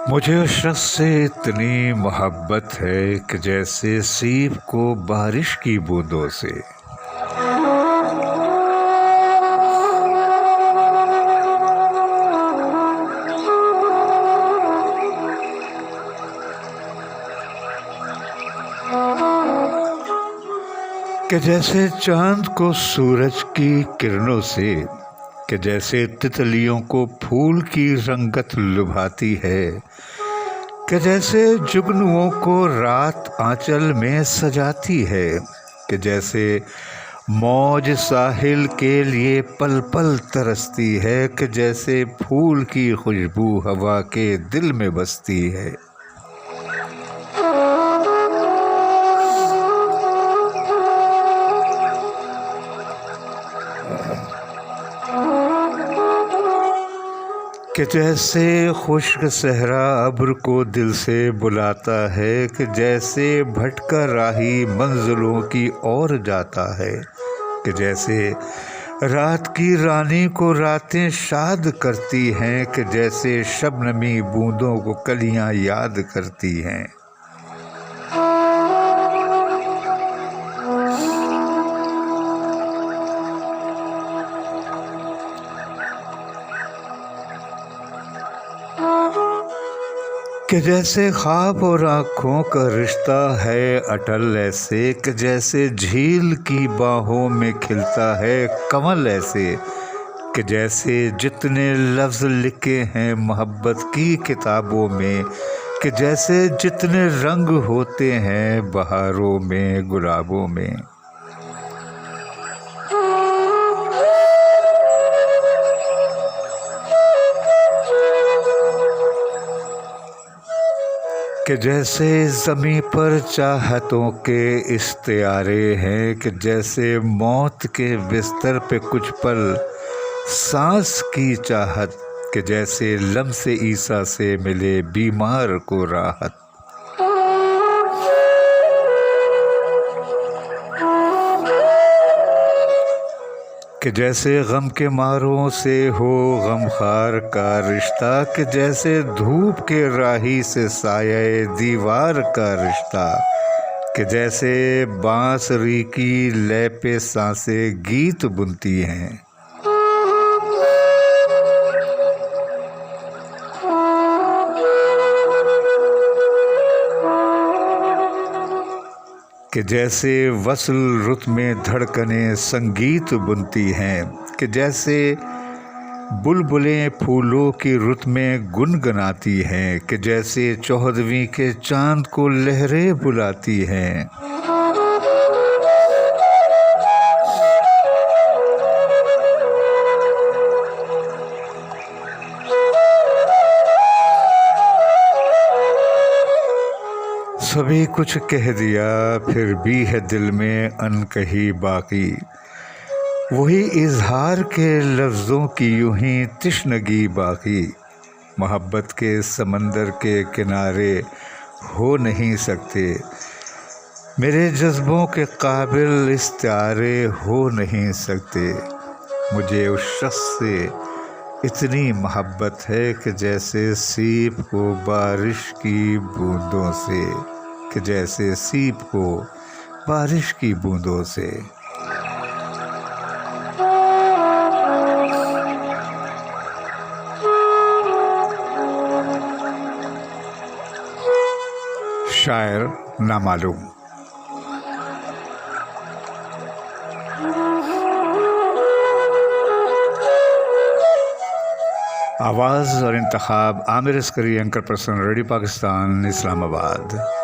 मुझे उस शख्स से इतनी मोहब्बत है कि जैसे सीप को बारिश की बूंदों से। कि जैसे चांद को सूरज की किरणों से, कि जैसे तितलियों को फूल की रंगत लुभाती है, कि जैसे जुगनुओं को रात आंचल में सजाती है, कि जैसे मौज साहिल के लिए पल पल तरसती है, कि जैसे फूल की खुशबू हवा के दिल में बसती है। कि जैसे खुश्क सहरा अब्र को दिल से बुलाता है, कि जैसे भटका राही मंजिलों की ओर जाता है, कि जैसे रात की रानी को रातें शाद करती हैं, कि जैसे शबनमी बूंदों को कलियां याद करती हैं। कि जैसे ख्वाब और आँखों का रिश्ता है अटल ऐसे, कि जैसे झील की बाहों में खिलता है कमल ऐसे, कि जैसे जितने लफ्ज़ लिखे हैं मोहब्बत की किताबों में, कि जैसे जितने रंग होते हैं बहारों में गुलाबों में। कि जैसे ज़मीं पर चाहतों के इश्तियारे हैं, कि जैसे मौत के बिस्तर पे कुछ पल सांस की चाहत, कि जैसे लम्से ईसा से मिले बीमार को राहत। कि जैसे गम के मारों से हो गमखार का रिश्ता, कि जैसे धूप के राही से साये दीवार का रिश्ता, कि जैसे बांसुरी की लय पे सांसें गीत बुनती हैं। कि जैसे वसल रुत में धड़कनें संगीत बुनती हैं, कि जैसे बुलबुलें फूलों की रुत में गुनगुनाती हैं, कि जैसे 14वीं के चांद को लहरें बुलाती हैं। सभी कुछ कह दिया फिर भी है दिल में अनकही बाकी, वही इजहार के लफ्ज़ों की यूं ही तिश्नगी बाकी। मोहब्बत के समंदर के किनारे हो नहीं सकते, मेरे जज्बों के काबिल इस्तारे हो नहीं सकते। मुझे उस शख्स से इतनी मोहब्बत है कि जैसे सीप को बारिश की बूंदों से, कि जैसे सीप को बारिश की बूंदों से। शायर नामालूम। आवाज़ और इंतखाब Amir Askari, anchor person, radio Pakistan, Islamabad.